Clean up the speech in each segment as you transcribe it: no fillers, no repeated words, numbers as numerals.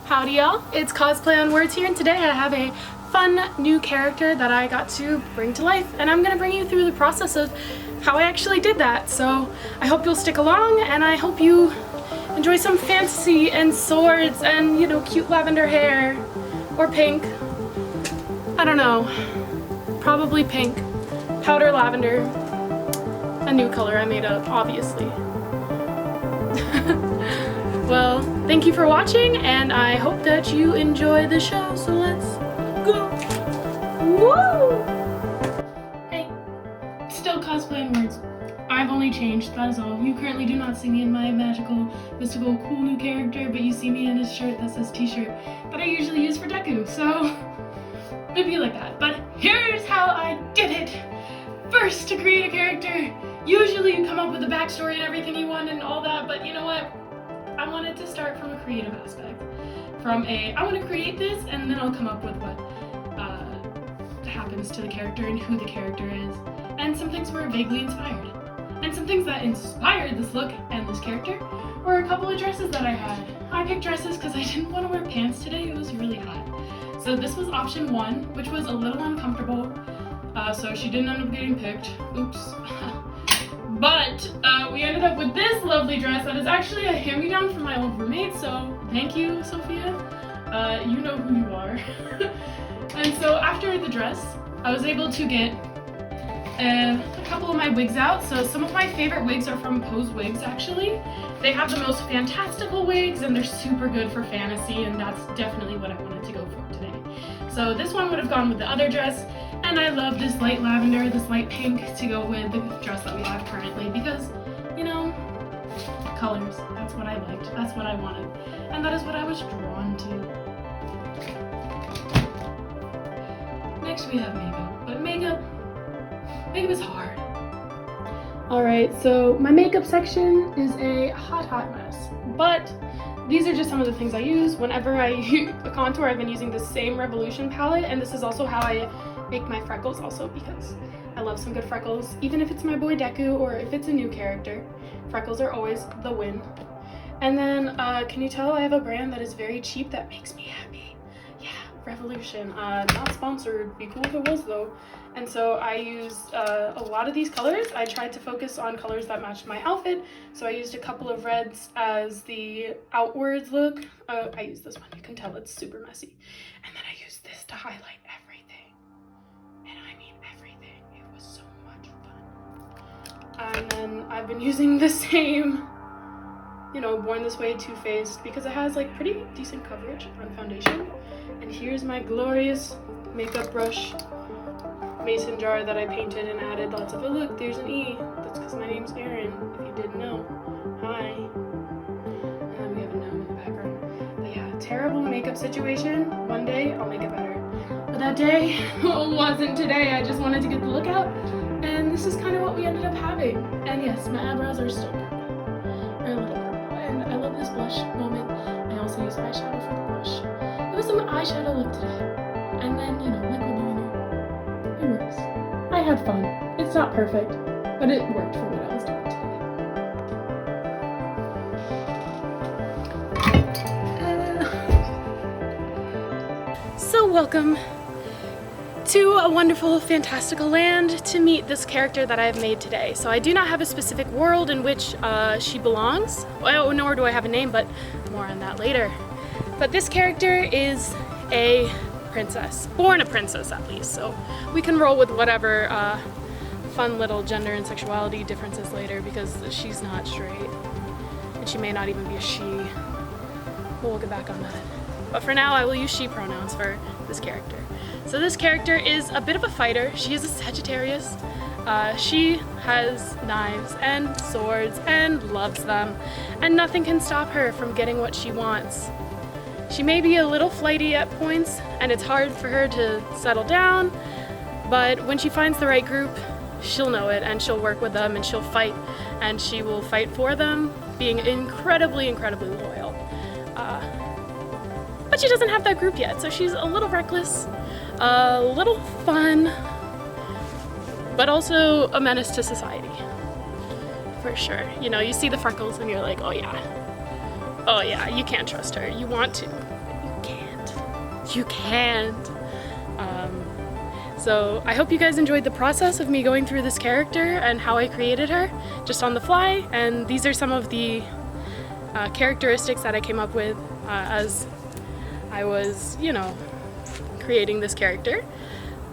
Howdy y'all, it's Cosplay on Words here, and today I have a fun new character that I got to bring to life, and I'm gonna bring you through the process of how I actually did that. So I hope you'll stick along, and I hope you enjoy some fantasy and swords and, you know, cute lavender hair or pink. I don't know, probably pink, powder lavender, a new color I made up, obviously. Well, thank you for watching, and I hope that you enjoy the show, so let's go! Woo! Hey, still cosplaying words. I've only changed, that is all. You currently do not see me in my magical, mystical, cool new character, but you see me in a shirt that says t-shirt that I usually use for deku, so maybe like that. But here's how I did it! First, to create a character, usually you come up with a backstory and everything you want and all that, but you know what? I wanted to start from a creative aspect. I want to create this, and then I'll come up with what happens to the character and who the character is. And some things were vaguely inspired. And some things that inspired this look and this character were a couple of dresses that I had. I picked dresses because I didn't want to wear pants today, it was really hot. So this was option one, which was a little uncomfortable. So she didn't end up getting picked. Oops. But we ended up with this lovely dress that is actually a hand-me-down from my old roommate, so thank you, Sophia. You know who you are. And so after the dress, I was able to get a couple of my wigs out. So some of my favorite wigs are from Pose Wigs, actually. They have the most fantastical wigs, and they're super good for fantasy, and that's definitely what I wanted to go for today. So this one would have gone with the other dress. And I love this light lavender, this light pink to go with the dress that we have currently because, you know, colors, that's what I liked, that's what I wanted, and that is what I was drawn to. Next we have makeup, but makeup is hard. Alright, so my makeup section is a hot mess, but these are just some of the things I use. Whenever I contour, I've been using the same Revolution palette, and this is also how I make my freckles also because I love some good freckles. Even if it's my boy Deku or if it's a new character, freckles are always the win. And then, can you tell I have a brand that is very cheap that makes me happy? Yeah, Revolution. Not sponsored. Be cool if it was though. And so I used a lot of these colors. I tried to focus on colors that matched my outfit. So I used a couple of reds as the outwards look. I used this one. You can tell it's super messy. And then I used this to highlight everything. And I mean everything. It was so much fun. And then I've been using the same, you know, Born This Way Too Faced because it has like pretty decent coverage on foundation. And here's my glorious makeup brush mason jar that I painted and added lots of, oh look, there's an E. That's because my name's Erin, if you didn't know. Hi. And then we have a gnome in the background. But yeah, terrible makeup situation. One day I'll make it better. But that day wasn't today. I just wanted to get the look out. And this is kind of what we ended up having. And yes, my eyebrows are still purple. Or a little purple. And I love this blush moment. I also use eyeshadow for the blush. It was an eyeshadow look today. And then, you know, like we're doing it. It works. I had fun. It's not perfect, but it worked for what I was doing today. So welcome to a wonderful, fantastical land to meet this character that I have made today. So I do not have a specific world in which she belongs, well, nor do I have a name, but more on that later. But this character is a princess, born a princess at least, so we can roll with whatever fun little gender and sexuality differences later because she's not straight, and she may not even be a she. We'll get back on that. But for now, I will use she pronouns for this character. So this character is a bit of a fighter. She is a Sagittarius. She has knives and swords and loves them, and nothing can stop her from getting what she wants. She may be a little flighty at points, and it's hard for her to settle down, but when she finds the right group, she'll know it, and she'll work with them, and she'll fight, and she will fight for them, being incredibly, incredibly loyal. But she doesn't have that group yet, so she's a little reckless, a little fun, but also a menace to society, for sure. You know, you see the freckles and you're like, oh yeah, you can't trust her. You want to, you can't. So I hope you guys enjoyed the process of me going through this character and how I created her just on the fly, and these are some of the characteristics that I came up with as I was, you know, creating this character.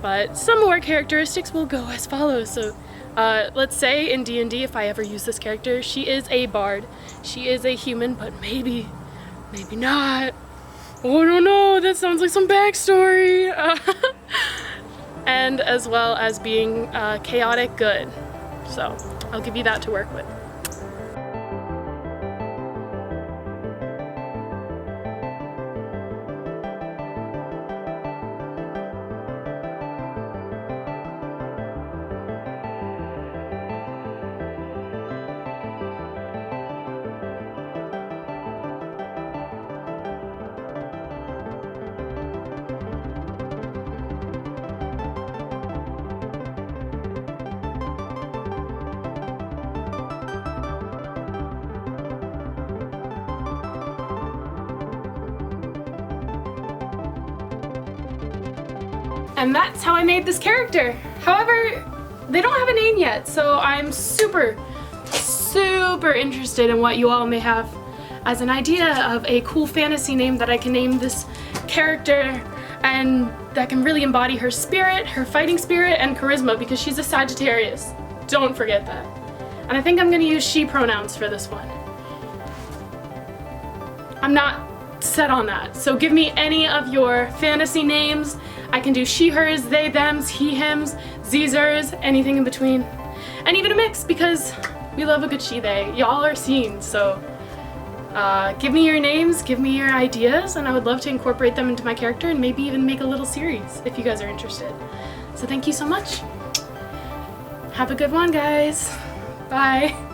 But some more characteristics will go as follows. So let's say in D&D, if I ever use this character, she is a bard. She is a human, but maybe not. Oh, I don't know, that sounds like some backstory. And as well as being chaotic good. So I'll give you that to work with. And that's how I made this character. However, they don't have a name yet, so I'm super interested in what you all may have as an idea of a cool fantasy name that I can name this character and that can really embody her spirit, her fighting spirit, and charisma, because she's a Sagittarius. Don't forget that. And I think I'm gonna use she pronouns for this one. I'm not set on that, so give me any of your fantasy names. I can do she, hers, they, thems, he, hims, zers, anything in between. And even a mix, because we love a good she, they. Y'all are seen, so give me your names, give me your ideas, and I would love to incorporate them into my character and maybe even make a little series if you guys are interested. So thank you so much. Have a good one, guys. Bye.